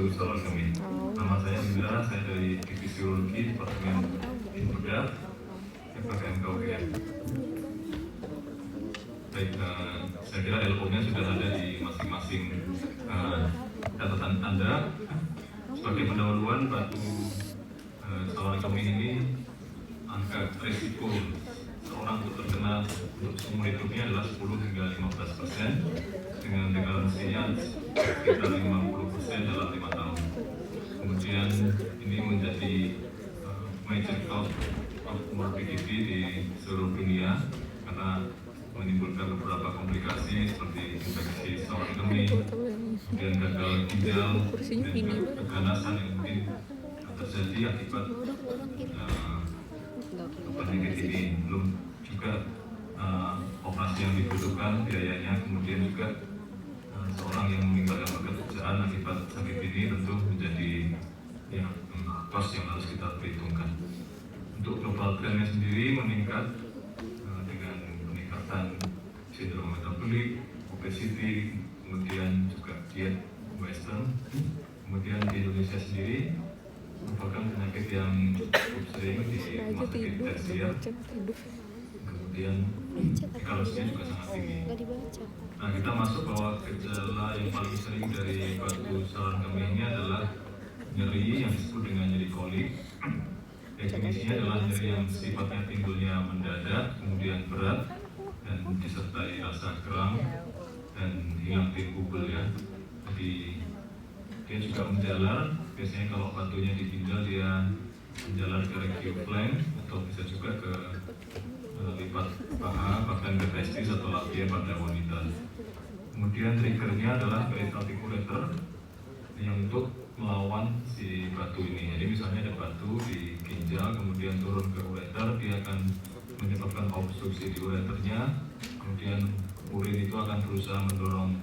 Batu Salon kami. Nama saya Indra, saya dari Divisi Urologi Departemen Infodat FKM KUGM. Baik, saya kira LO-nya sudah ada di masing-masing catatan Anda. Sebagai pendahuluan, batu salon kami ini angka risiko seorang untuk terkena untuk seumur hidupnya adalah 10 hingga 15%, dengan toleransinya sekitar 50% dalam 5 tahun. Kemudian ini menjadi major cause of morbidity di seluruh dunia karena menimbulkan beberapa komplikasi seperti infeksi saluran kemih, kemudian gagal ginjal, dan juga keganasan yang mungkin terjadi akibat penyakit ini. Belum juga operasi yang dibutuhkan biayanya, kemudian juga seorang yang meninggalkan pekerjaan akibat sakit ini tentu menjadi cost yang harus kita perhitungkan. Untuk global trendnya sendiri meningkat dengan peningkatan sindrom metabolik, obesity, kemudian juga diet western. Kemudian di Indonesia sendiri merupakan penyakit yang cukup sering di rumah sakit tersier. Kemudian ekalusinya juga sangat tinggi. Nah, kita masuk bahwa gejala yang paling sering dari batu saluran kemih ini adalah nyeri yang disebut dengan nyeri kolik. Definisinya adalah nyeri yang sifatnya timbulnya mendadak, kemudian berat, dan disertai rasa kram dan hilang timbul ya. Jadi dia juga menjalar. Biasanya kalau batunya di ginjal dia menjalar ke regio flank atau bisa juga ke lipat paha, bahkan ke testis atau labia pada wanita. Kemudian triggernya adalah peristaltik ureter yang untuk melawan si batu ini. Jadi misalnya ada batu di ginjal, kemudian turun ke ureter, dia akan menyebabkan obstruksi di ureternya. Kemudian urin itu akan berusaha mendorong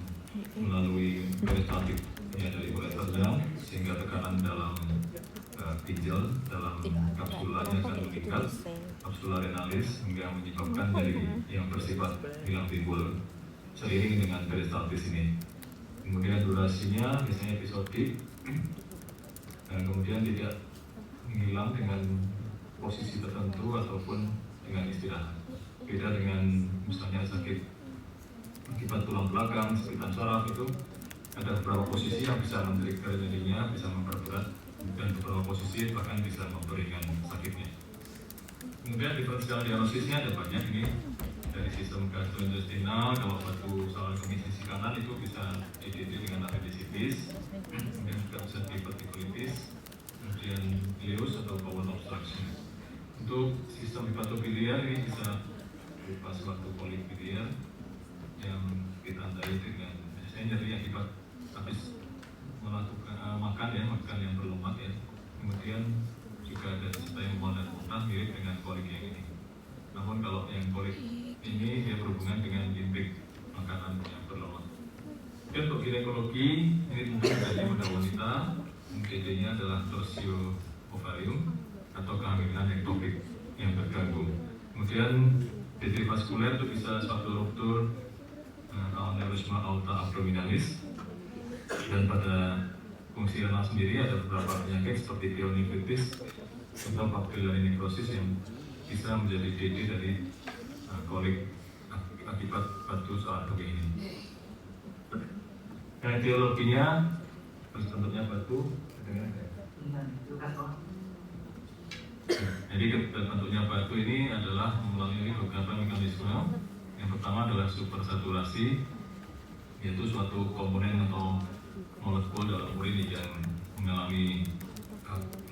melalui peristaltiknya dari ureternya, sehingga tekanan dalam ginjal, dalam kapsulanya akan meningkat, kapsula renalis, hingga menyebabkan nyeri yang bersifat hilang timbul seiring dengan peristaltis ini. Kemudian durasinya biasanya episodik dan kemudian tidak menghilang dengan posisi tertentu ataupun dengan istirahat. Beda dengan misalnya sakit akibat tulang belakang, sekitar saraf, itu ada beberapa posisi yang bisa men-trigger nyerinya, bisa memperberat, dan beberapa posisi bahkan bisa memperingan sakitnya. Kemudian diferensial diagnosisnya ada banyak ini. Dari sistem gastrointestinal, kalau batu saluran kemih sisi kanan itu bisa identik dengan appendicitis, kemudian juga bisa diverticulitis, kemudian ileus atau bowel obstruction. Untuk sistem hepatobiliar ini bisa berupa suatu kolik biliar yang ditandai dengan biasanya nyeri akibat habis melakukan makan yang berlemak ya. Kemudian juga ada disertai mual dan muntah mirip dengan kolik yang ini. Namun kalau yang kolik ini dia berhubungan dengan intake makanan yang berlemak. Oke, untuk ginekologi ini mungkin terjadi pada wanita, UGD-nya adalah torsio ovarium atau kehamilan ektopik yang terganggu. Kemudian vitreovaskuler itu bisa suatu ruptur aneurysma aorta abdominalis, dan pada fungsi renal sendiri ada beberapa penyakit seperti pielonefritis atau papillary necrosis yang bisa menjadi DD dari kolik akibat batu saluran kemih ini. Yang etiologinya bentuknya batu, jadi bentuknya batu ini adalah melalui beberapa mekanisme. Yang pertama adalah supersaturasi, yaitu suatu komponen atau molekul dalam urin yang mengalami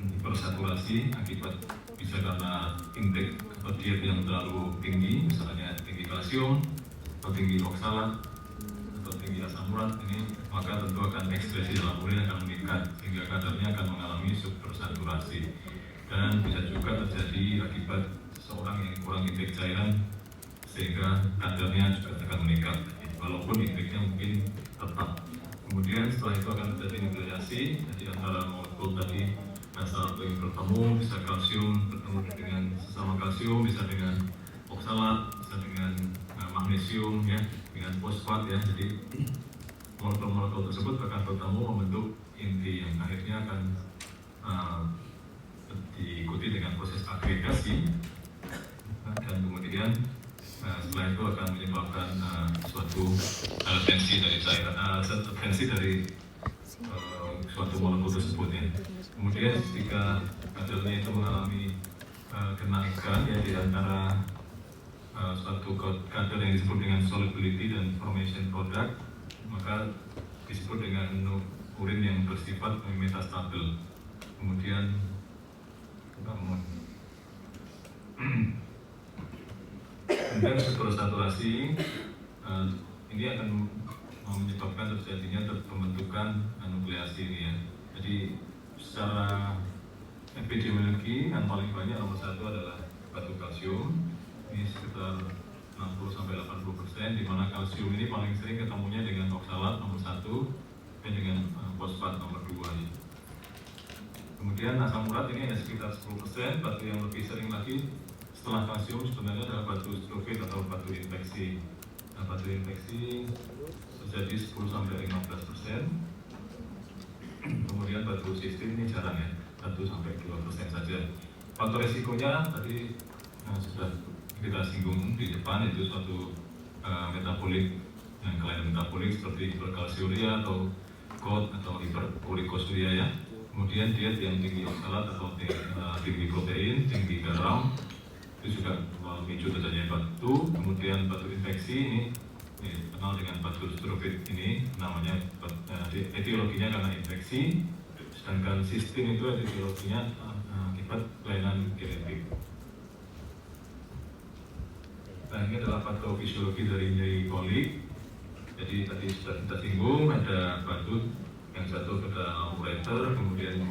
hipersaturasi akibat bisa karena intake atau diet yang terlalu tinggi, misalnya tinggi kalsium atau tinggi oksalat atau tinggi asam urat, ini maka tentu akan ekspresi dalam urin akan meningkat sehingga kadarnya akan mengalami supersaturasi. Dan bisa juga terjadi akibat seseorang yang kurang intake cairan sehingga kadarnya juga akan meningkat walaupun intake-nya mungkin tetap. Kemudian setelah itu akan terjadi nukleasi, jadi antara molekul tadi asal yang bertemu, bisa kalsium bertemu dengan sesama kalsium, bisa dengan oksalat, bisa dengan magnesium ya, dengan fosfat ya. Jadi molekul-molekul tersebut akan bertemu membentuk inti yang akhirnya diikuti dengan proses agregasi, dan kemudian setelah itu akan menyebabkan suatu tensi dari cairan, tensi dari suatu molekul tersebut ya. Kemudian ketika kadarnya itu mengalami kenaikan ya di antara suatu kadar yang disebut dengan solubility dan formation product, maka disebut dengan urin yang bersifat metastabil. Kemudian struktur saturasi ini akan menyebabkan terjadinya pembentukan nukleasi ini ya. Jadi secara epidemiologi yang paling banyak nomor satu adalah batu kalsium, ini sekitar 60-80%, di mana kalsium ini paling sering ketemunya dengan oksalat nomor 1 dan dengan fosfat nomor 2 ya. Kemudian asam urat ini ada sekitar 10%, batu yang lebih sering lagi setelah kalsium sebenarnya adalah batu strofit atau batu infeksi. Nah, batu infeksi terjadi 10-15%. Kemudian batu sistem ini jarang ya, 1-2% saja. Faktor resikonya tadi sudah kita singgung di depan, itu suatu metabolik yang kelainan metabolik seperti hiperkalsiuria atau GOT atau hiperurikosuria ya. Kemudian diet yang tinggi oksalat atau tinggi protein, tinggi garam, itu juga memicu terjadinya batu. Kemudian batu infeksi ini dikenal dengan batu strofit, ini namanya etiologinya karena infeksi, sedangkan sistem itu etiologinya akibat kelainan genetik. Nah, ini adalah patofisiologi dari nyeri kolik. Jadi tadi sudah kita singgung, ada batu yang jatuh ke dalam ureter, kemudian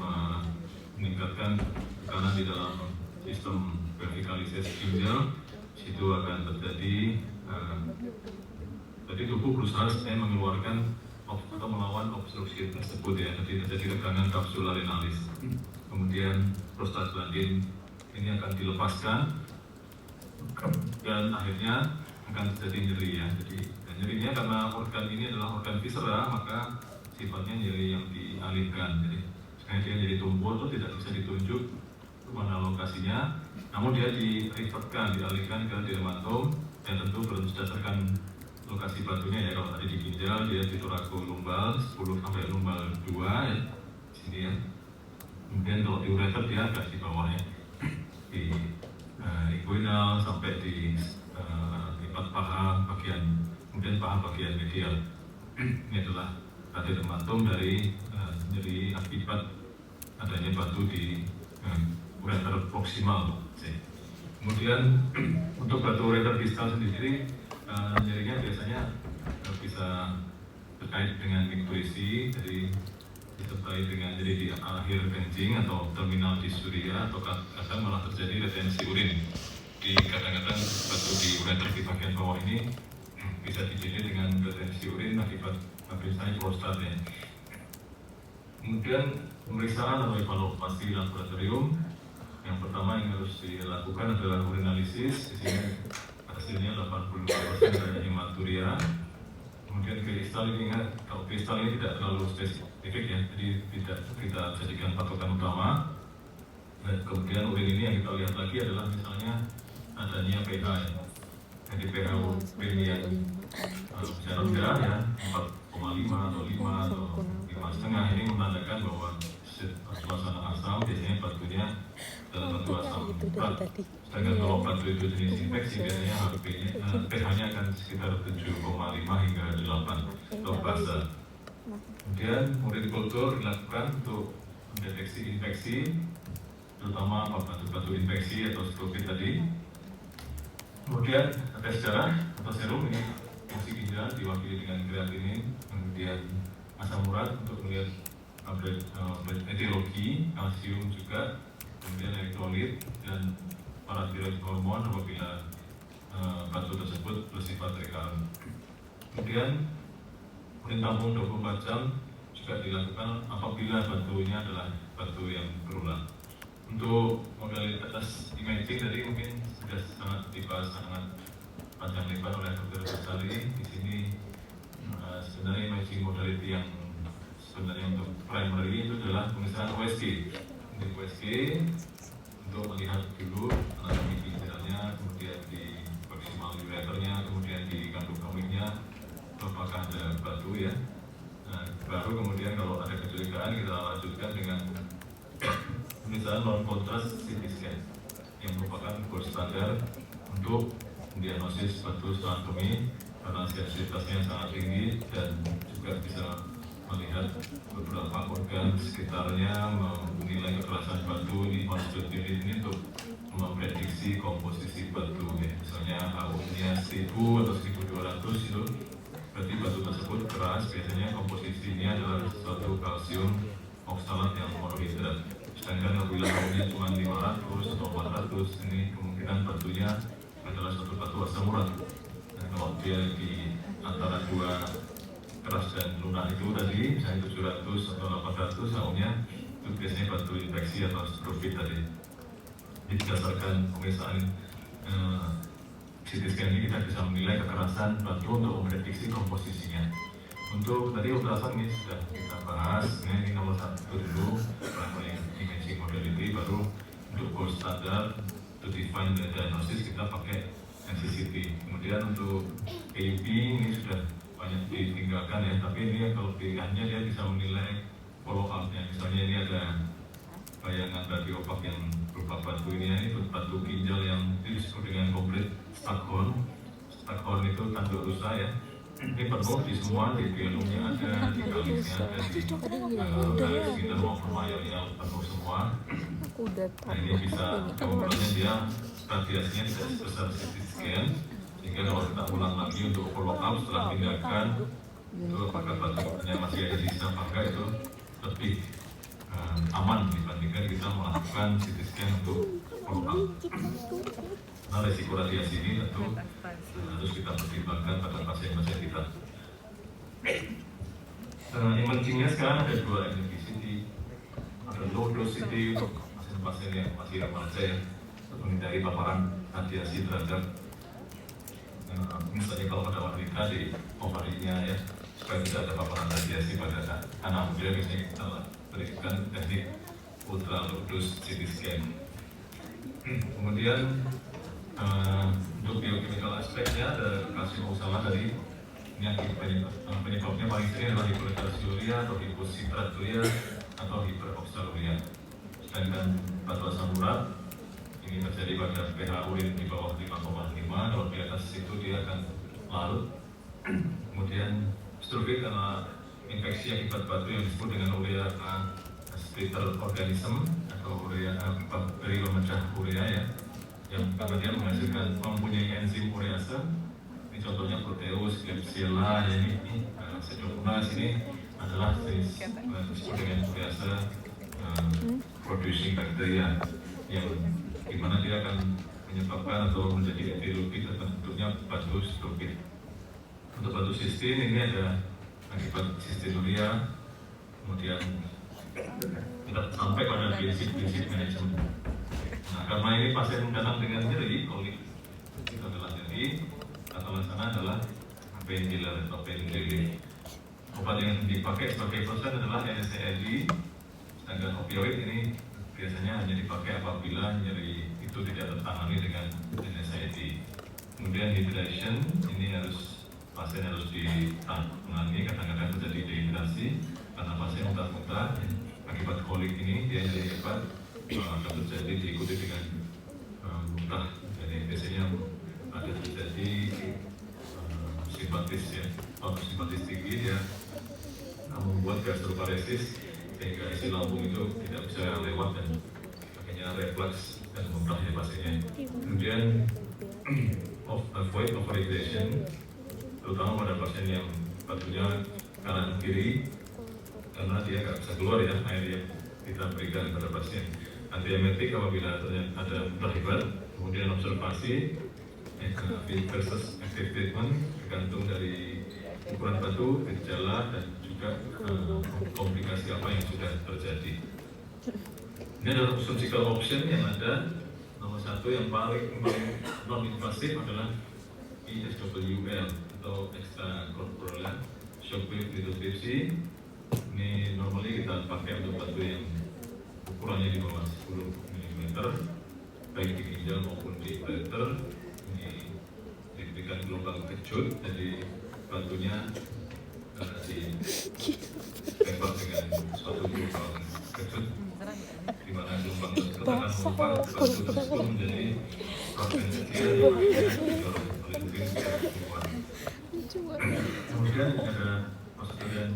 meningkatkan tekanan di dalam sistem vertikalisis ginjal. Situ akan terjadi jadi tubuh berusaha mengeluarkan atau melawan obstruksi tersebut ya. Jadi terjadi tegangan kapsular renalis. Kemudian prostaglandin ini akan dilepaskan dan akhirnya akan terjadi nyeri ya. Jadi nyerinya karena organ ini adalah organ viscera, maka sifatnya nyeri yang dialihkan. Jadi sekali dia jadi tumpul itu tidak bisa ditunjuk mana lokasinya, namun dia dialihkan ke dermatom yang tentu berdasarkan lokasi batunya ya. Kalau tadi di ginjal dia di thoracolumbar 10 sampai lumbar 2 ya, sini ya. Kemudian kalau di ureter dia agak di bawah ya, di inguinal sampai di lipat paha bagian, kemudian paha bagian medial. Ini adalah tadi dermatom dari nyeri akibat adanya batu di ureter proksimal. Kemudian untuk batu ureter distal sendiri nyerinya biasanya bisa terkait dengan intuisi, jadi disertai dengan jadi di akhir kencing atau terminal disuria, atau kadang malah terjadi retensi urin. Di kadang-kadang batu di ureter di bagian bawah ini bisa dijadi dengan retensi urin akibat misalnya prostat ya. Kemudian pemeriksaan atau evaluasi laboratorium, yang pertama yang harus dilakukan adalah urinalisis. Di sini hasilnya 85% dari hematuria. Kemudian kristal ini kalau kristal ini tidak terlalu spesifik ya, jadi tidak kita jadikan patokan utama. Dan kemudian urin ini yang kita lihat lagi adalah misalnya adanya pH ya. Jadi pH urin yang bisa rendah ya, 4,5 atau 5 atau 5,5, ini menandakan bahwa suasana asam biasanya batunya adalah batu asam berat. Sedangkan kalau batu itu jenis infeksi biasanya pH-nya akan sekitar 7,5 hingga 8 atau basa. Kemudian urin kultur dilakukan untuk mendeteksi infeksi, terutama batu-batu infeksi atau strofit tadi. Kemudian tes darah atau serum, ini fungsi ginjal diwakili dengan kreatinin. Kemudian asam urat untuk melihat etiologi, kalsium juga, kemudian elektrolit dan paratiroid hormon apabila batu tersebut bersifat recurrent. Kemudian urin tampung 24 jam juga dilakukan apabila batunya adalah batu yang berulang. Untuk modalitas imaging tadi mungkin sudah sangat dibahas sangat panjang lebar oleh Dr. Ghazali. Di sini sebenarnya imaging modality yang sebenarnya untuk primary itu adalah pemeriksaan OSG. di USG untuk melihat dulu anatomi ginjalnya, kemudian di maksimal ureternya, kemudian di kandung kemihnya apakah ada batu ya. Nah, baru kemudian kalau ada kecurigaan kita lanjutkan dengan misalnya non kontras CT scan yang merupakan gold standar untuk diagnosis batu anatomi karena sensitivitasnya sangat tinggi dan juga bisa melihat beberapa organ sekitarnya, menilai kekerasan batu di konstitusi ini untuk memprediksi komposisi batu ya. Misalnya AU-nya 1000 atau 1200 itu berarti batu tersebut keras, biasanya komposisinya adalah suatu kalsium oksalat yang monohidrat. Sedangkan apabila AU-nya cuma 500 atau 400, ini kemungkinan batunya adalah suatu batu asam urat. Dan kalau dia di antara dua keras dan lunak itu tadi, misalnya 700 atau 800 AU-nya, itu biasanya batu infeksi atau strofit tadi. Jadi berdasarkan pemeriksaan CT scan ini kita bisa menilai kekerasan batu untuk memprediksi komposisinya. Untuk tadi ultrasound ini sudah kita bahas, ini nomor 1 dulu, primary imaging modality, baru untuk gold standard to define the diagnosis kita pakai NCCT. Kemudian untuk AP ini sudah banyak ditinggalkan ya, tapi ini kalau pilihannya dia bisa menilai follow up-nya. Misalnya ini ada bayangan batu opak yang berupa batu ini batu ginjal yang disebut dengan complete Staghorn. Staghorn itu tanduk rusa ya. Ini penuh di semua, di gelumnya ada, di kalisnya ada, di sekitar maupun mayornya penuh semua. Nah ini bisa, kemudian dia radiasinya tidak sebesar CT scan, sehingga kalau kita ulang lagi untuk follow up setelah tindakan itu apakah batunya masih ada sisa apakah itu lebih aman dibandingkan kita melakukan CT scan untuk follow up. Nah resiko radiasi ini tentu harus kita pertimbangkan pada pasien-pasien kita. Imagingnya sekarang ada 2 NCT, ada low dose CT untuk pasien-pasien yang masih remaja ya, untuk menghindari paparan radiasi terhadap misalnya kalau pada wanita di ovarinya ya, supaya tidak ada paparan radiasi pada anak muda, biasanya kita berikan teknik ultra low dose CT scan. Kemudian untuk biochemical aspeknya ada kalsium oksalat tadi, ini penyebabnya paling sering adalah hiperkalsiuria atau hipositaturia atau hiperoksaluria. Sedangkan batu asam urat ini terjadi pada pH urin di bawah 5,5, kalau di atas itu dia akan larut. Kemudian strofit karena infeksi akibat batu yang disebut dengan urea splitter organism atau urea bakteri pemecah urea ya, yang kemudian menghasilkan mempunyai enzim urease. Ini contohnya Proteus, Klebsiella, ya ini Pseudomonas ini adalah jenis disebut dengan urease producing bacteria yang dimana dia akan menyebabkan atau menjadi etiologi terbentuknya batu strofit. Untuk batu sistin ini ada akibat sistinuria, kemudian kita sampai pada prinsip-prinsip manajemen. Nah, karena ini pasien datang dengan nyeri, kolik itu adalah nyeri, atau laksana adalah painkiller atau pain relief. Obat yang dipakai sebagai proses adalah NSAID, sedangkan opioid ini biasanya hanya dipakai apabila nyeri itu tidak tertangani dengan NSAID. Kemudian hydration, ini pasien harus ditangani, kadang-kadang terjadi dehidrasi karena pasien muntah-muntah akibat kolik ini, dia jadi hebat akan terjadi diikuti dengan muntah. Jadi biasanya ada terjadi simpatis ya, kalau simpatis tinggi dia membuat gastroparesis sehingga isi lambung itu tidak bisa lewat dan akhirnya refleks dan muntah ya pasiennya. Kemudian avoid overhydration, terutama pada pasien yang batunya kanan kiri karena dia nggak bisa keluar ya air yang kita berikan pada pasien. Antiemetik apabila ada muntah hebat, kemudian observasi versus active treatment tergantung dari ukuran batu, gejala dan juga komplikasi apa yang sudah terjadi. Ini adalah surgical option yang ada. Nomor 1 yang paling non-invasif adalah ESWL atau extracorporeal shockwave lithotripsy. Ini normally kita pakai untuk batu yang ukurannya di bawah 10 mm, baik di ginjal maupun di ureter. Ini diberikan gelombang kejut, jadi batunya ditembak dengan suatu gelombang kejut, di mana gelombang tersebut akan mengubah batu tersebut menjadi fragmen kecil yang didorong oleh urin ke keluar. Kemudian ada prosedur yang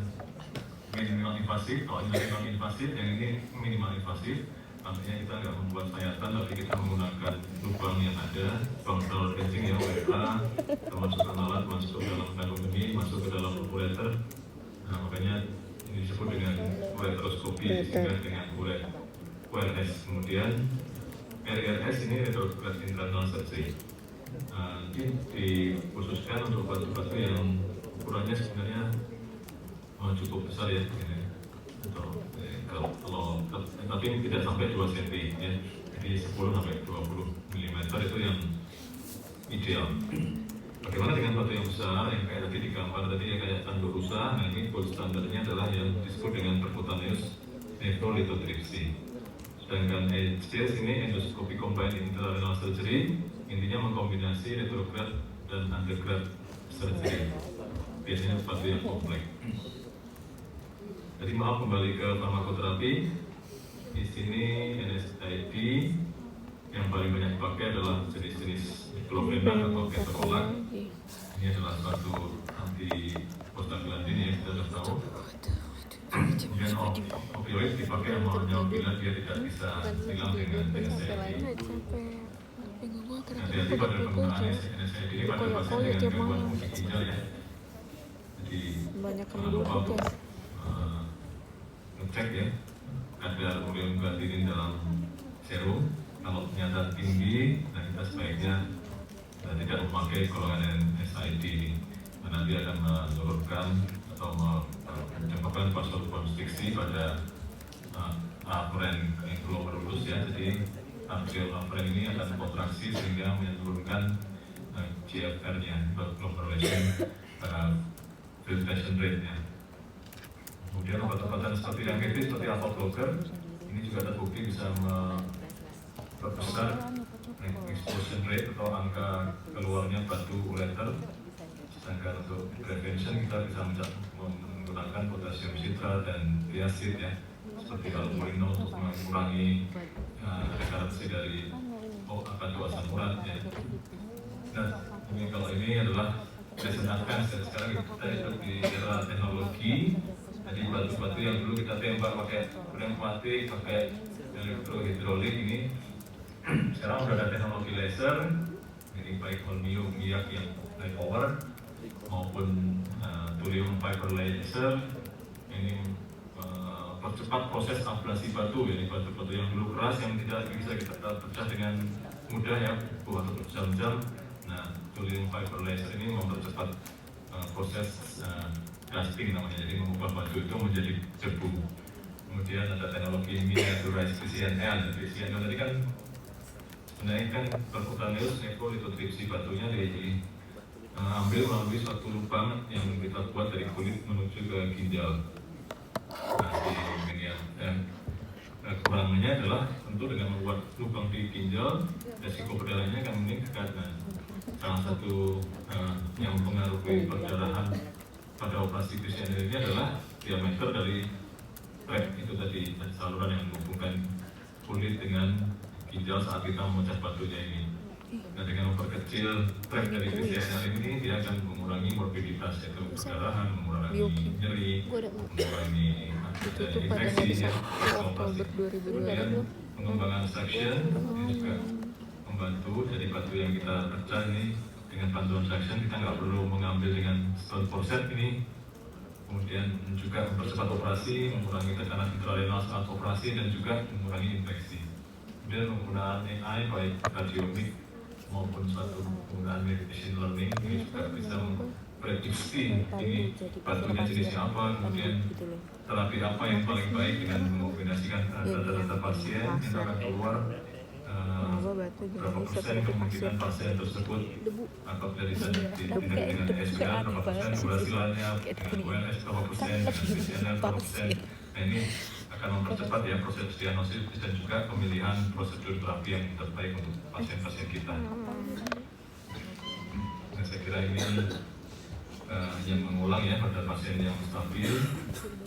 minimal invasif. Kalau ini minimal invasif, yang ini minimal invasif, artinya kita nggak membuat sayatan, tapi kita menggunakan lubang yang ada, lubang telur kencing yang WA, termasuk ke alat, masuk ke dalam kandung benih, masuk ke dalam ureter. Nah, makanya ini disebut dengan ureteroskopi, disingkat dengan URS. Kemudian RRS ini retrograde internal surgery. Ini dikhususkan untuk batu-batu yang ukurannya sebenarnya cukup besar ya, kalau tapi tidak sampai 2 cm ya, jadi 10 sampai 20 mm itu yang ideal. Bagaimana dengan batu yang besar yang kayak tadi di gambar tadi ya, kayak tanduk rusa? Nah, ini gold standarnya adalah yang disebut dengan percutaneous nephrolithotripsy. Sedangkan ECS ini endoscopy combined intrarenal surgery, intinya mengkombinasi retrograde dan undergrade surgery. Biasanya batu yang kompleks. Jadi maaf, kembali ke farmakoterapi. Di sini NSAID yang paling banyak dipakai adalah jenis-jenis diclofenac atau ketorolac. Ini adalah satu anti prostaglandin yang kita sudah tahu. Kemudian opioid dipakai hanya bila dia tidak bisa hilang dengan NSAID. Hati-hati pada penggunaan NSAID ini pada pasien dengan gangguan fungsi ginjal ya. Jadi jangan lupa untuk ngecek ya kadar ureum creatinine dalam serum. Kalau ternyata tinggi, nah kita sebaiknya tidak memakai golongan NSAID ini, karena dia akan menurunkan atau menyebabkan vasokonstriksi pada aferen yang glomerulus lulus ya. Jadi arterial aferen ini akan kontraksi sehingga menurunkan GFR-nya, glomerulation filtration rate-nya. Kemudian obat-obatan seperti yang kritis seperti alpha blocker ini juga terbukti bisa memperbesar explosion rate atau angka keluarnya batu ureter. Sedangkan untuk prevention kita bisa menggunakan potasium citrat dan thiazid ya, seperti albuminol untuk mengurangi rekarasi dari batu asam urat ya. Nah, ini kalau ini adalah recent advance dan sekarang kita hidup di era teknologi. Jadi batu-batu yang dulu kita tembak pakai pneumatik, pakai elektrohidrolik ini sekarang sudah ada teknologi laser. Ini baik holmium minyak yang high power maupun thulium fiber laser. Ini percepat proses ablasi batu. Jadi batu-batu yang dulu keras yang tidak bisa kita pecah dengan mudah ya, butuh berjam-jam. Nah, thulium fiber laser ini mempercepat proses casting namanya, jadi mengubah batu itu menjadi debu. Kemudian ada teknologi miniaturized CNL. Jadi CNL tadi kan sebenarnya kan percutaneous nephrolithotripsy, batunya diambil melalui suatu lubang yang kita buat dari kulit menuju ke ginjal. Nah, kekurangannya adalah tentu dengan membuat lubang di ginjal, resiko perdarahannya akan meningkat. Nah, salah satu yang mempengaruhi perdarahan pada operasi PCNL ini adalah diameter dari track itu tadi, saluran yang menghubungkan kulit dengan ginjal saat kita memecah batunya ini. Nah, dengan memperkecil track dari PCNL ini, dia akan mengurangi morbiditas, yaitu perdarahan, mengurangi nyeri, mengurangi infeksi ya, operasi. Kemudian pengembangan suction ini juga membantu. Jadi batu yang kita pecah ini dengan bantuan suction kita nggak perlu mengambil dengan stone forceps ini. Kemudian juga mempercepat operasi, mengurangi tekanan intrarenal saat operasi, dan juga mengurangi infeksi. Kemudian penggunaan AI baik radionik maupun suatu penggunaan machine learning ini juga bisa memprediksi ini batunya jenisnya apa, kemudian terapi apa yang paling baik dengan mengombinasikan data-data pasien yang akan keluar berapa persen kemungkinan pasien tersebut apabila ditindak dengan SPA berapa persen keberhasilannya, dengan UNS berapa persen, dengan PCNL berapa persen. Nah, ini akan mempercepat ya proses diagnosis dan juga pemilihan prosedur terapi yang terbaik untuk pasien-pasien kita. Nah, saya kira ini yang mengulang ya pada pasien yang stabil,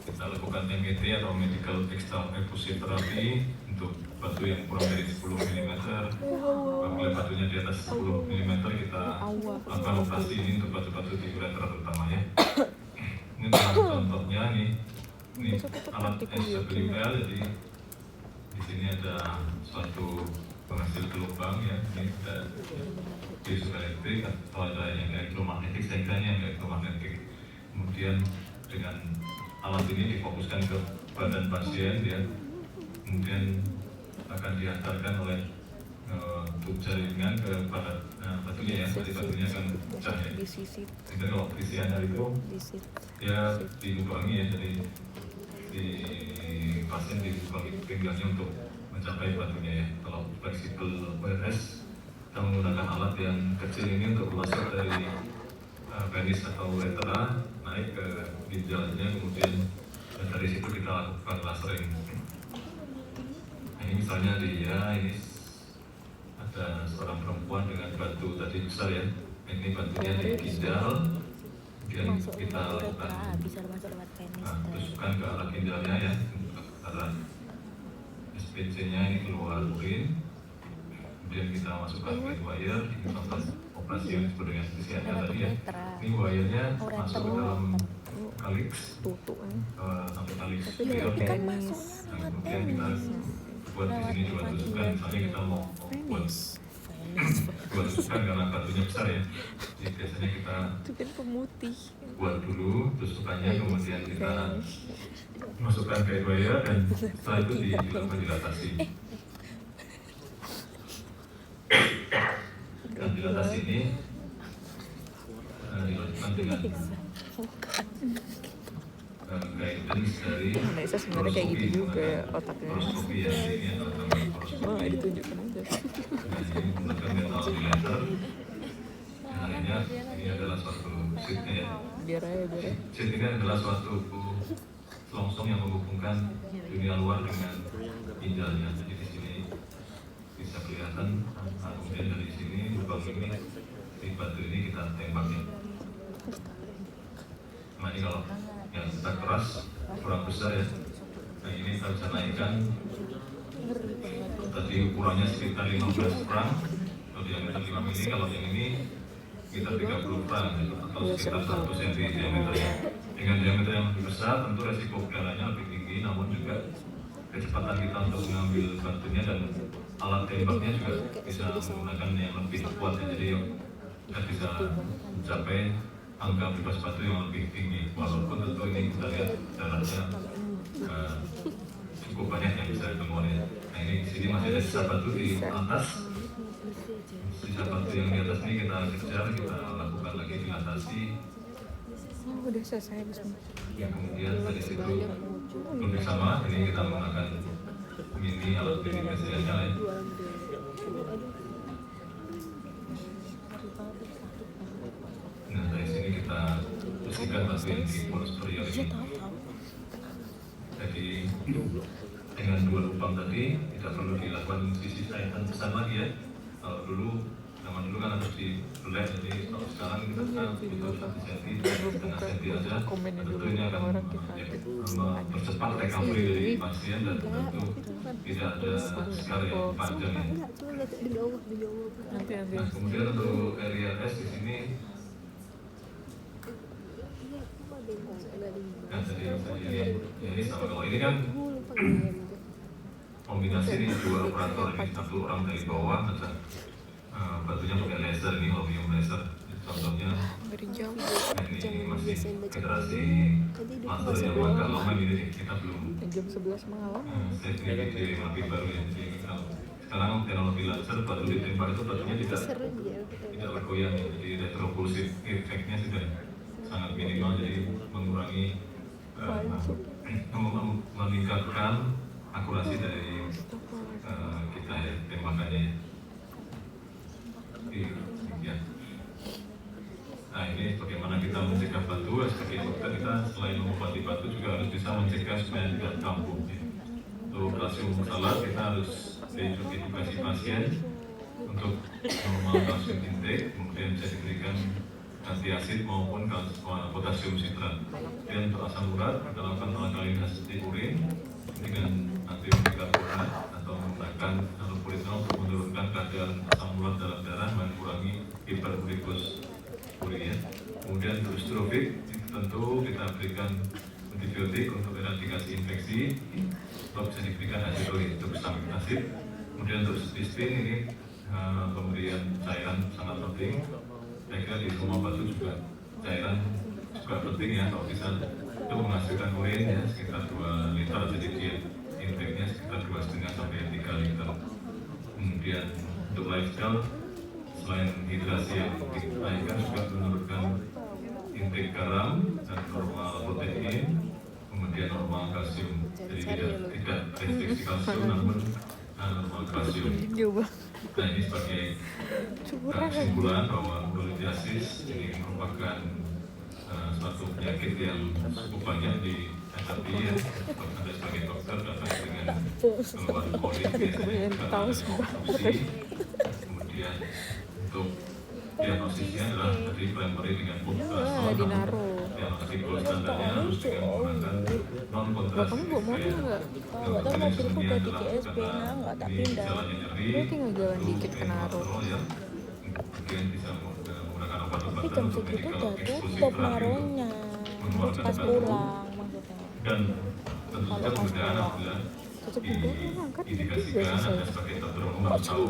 kita lakukan MET atau Medical Extraperfusive Therapy untuk batu yang kurang dari 10 mm. Apabila batunya di atas 10 mm kita lakukan operasi ini untuk batu-batu di ureter terutama ya. Ini contohnya nih, ini alat SWL, jadi di sini ada suatu penghasil gelombang ya, ini ada diesel elektrik atau ada yang elektromagnetik, saya kira yang elektromagnetik. Kemudian dengan alat ini difokuskan ke badan pasien ya, kemudian akan diantarkan oleh tube jaringan ke pada batunya ya, jadi batunya akan pecah ya. Jadi kalau isiannya itu ya dilubangi ya, jadi di pasien dilubangi pinggangnya untuk mencapai batunya ya. Kalau fleksibel WRS kita menggunakan alat yang kecil ini untuk masuk dari penis atau uretra naik ke ginjalnya, kemudian dari situ kita lakukan lasering. Nah, ini misalnya ini ada seorang perempuan dengan batu tadi besar ya, ini batunya di ginjal, kemudian kita lakukan tusukan ke arah ginjalnya ya, arah SPC-nya ini keluar urin, kemudian kita masukkan ke wire, ini contoh operasi yang disebut dengan PCR tadi ya. Ini wire-nya masuk ke dalam kaliks sampai kaliks ion. Nah, kemudian kita buat di sini juga tusukan, misalnya kita mau buat tusukan karena batunya besar ya. Jadi biasanya kita buat dulu tusukannya, kemudian kita masukkan ke wire dan setelah itu dilakukan dilatasi. Dan dilatasi ini dilakukan dengan guidance dari Nesa sebenarnya kayak gitu juga otaknya. Fluoroscopy ya, ini adalah namanya fluoroscopy. Ditunjukkan aja. Nah, ini menggunakan metal dilator. Nah, ini adalah suatu sheet-nya ya. Biar aja. Sheet ini adalah suatu selongsong yang menghubungkan dunia luar dengan ginjalnya. Jadi di sini bisa kelihatan. Nah, kemudian dari sini lubang ini di batu ini kita tembaknya. Nah, ini kalau yang kita keras kurang besar ya. Nah, ini kita bisa naikkan. Tadi ukurannya sekitar 15 franc atau diameter 5 mili. Kalau yang ini sekitar 30 franc atau sekitar 1 cm diameternya. Dengan diameter yang lebih besar tentu resiko udaranya lebih tinggi, namun juga kecepatan kita untuk mengambil batunya dan alat tembaknya juga bisa menggunakan yang lebih kuat ya. Jadi kita bisa mencapai angka bebas batu yang lebih tinggi, walaupun tentu ini kita lihat jaraknya cukup banyak yang bisa ditemukan ya. Nah, ini di sini masih ada sisa batu di atas. Sisa batu yang di atas ini kita kejar, kita lakukan lagi dilatasi. Udah selesai Ya, kemudian dari situ lebih sama, ini kita menggunakan mini alat mini kecilnya ya. Nah, dari sini kita bersihkan batu yang di poros perial ini. Jadi dengan 2 lubang tadi tidak perlu dilakukan sisi sayatan besar lagi ya. Kalau zaman dulu kan harus dibelek, jadi kalau sekarang kita butuh 1 cm, setengah cm aja. Tentu ini akan mempercepat recovery dari pasien dan tentu tidak ada scar yang panjang ya. Nah, kemudian untuk area S di sini. Nah, jadi ini sama, kalau ini kan kombinasi ini 2 operator, ini 1 orang dari bawah, ada batunya pakai laser, ini holmium laser. Contohnya ini masih generasi master yang agak lama ini, kita belum jam 11 malam. Saya sendiri lebih baru ya. Jadi sekarang teknologi laser batu ditembak itu batunya tidak bergoyang ya. Jadi retropulsive efeknya sudah sangat minimal, jadi mengurangi meningkatkan akurasi dari kita ya, tembakannya ya. Nah, ini bagaimana kita mencegah batu. Sebagai dokter kita selain mengobati batu juga harus bisa mencegah supaya tidak kambuh ya. kalsium salat kita harus edukasi pasien untuk normal kalsium intake, kemudian bisa diberikan antiasid maupun potasium sitrat. Dan untuk asam urat kita lakukan alkalinasi urin dengan antibikarborat atau menggunakan allopurinol untuk menurunkan kadar asam urat dalam darah, mengurangi hiperurikuria. Kemudian untuk strofik tentu kita berikan antibiotik untuk eradikasi infeksi, atau bisa diberikan azidoid untuk stomach acid. Kemudian untuk stistin ini pemberian cairan sangat penting. Saya kira di semua batu juga cairan juga penting ya, kalau bisa itu menghasilkan urin ya sekitar 2 liter, jadi dia intake-nya sekitar 2,5 sampai 3 liter. Kemudian untuk lifestyle selain hidrasi yang dinaikkan juga menurunkan intake garam dan normal protein, kemudian normal kalsium. Jadi tidak restriksi kalsium namun normal kalsium. Coba. Nah ini sebagai kesimpulan bahwa politiasis ini merupakan suatu penyakit yang cukup banyak dihadapi ya. Anda sebagai dokter dapat dengan keluhan polit biasanya juga ada kemudian untuk diagnosisnya adalah dari primary dengan ultrasound. Diagnostik gold standarnya harus dengan menggunakan non kontrasif. Kamu bawa mobil nggak? Nggak tahu mobilku udah di GSP, nah nggak tak pindah. Lu tinggal jalan dikit ke Naro. Kemudian bisa menggunakan obat-obatan Tapi jam untuk segitu medical udah exposure tutup terakhir naruhnya. mengeluarkan Pas obat. pulang maksudnya. Dan tentu saja perbedaan apabila diindikasikan Anda sebagai dokter umum harus tahu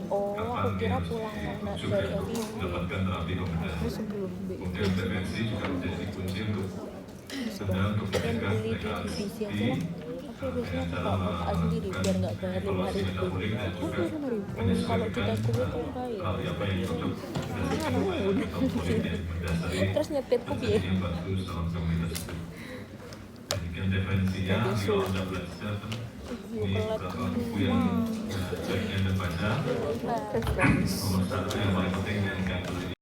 Oh, aku kapan kira harus pulang dirujuk dari dan FIV. mendapatkan terapi kombinasi. Sebelum B. Kemudian prevensi juga menjadi kunci untuk Anda untuk mencegah Pilih di mereka divisi aja di lah. Aku biasanya suka makan sendiri biar nggak bayar 5.000. evaluasi metabolik dan juga Kalau kita menyesuaikan kulit kan bayar. hal apa yang cocok dengan kebutuhan metabolik yang mendasari Terus nyetirku piye? yang bagus dalam komunitas itu. Demikian definisinya, kalau Anda belajar ini beberapa buku yang sebaiknya Anda baca. Nomor satu yang paling penting yang perlu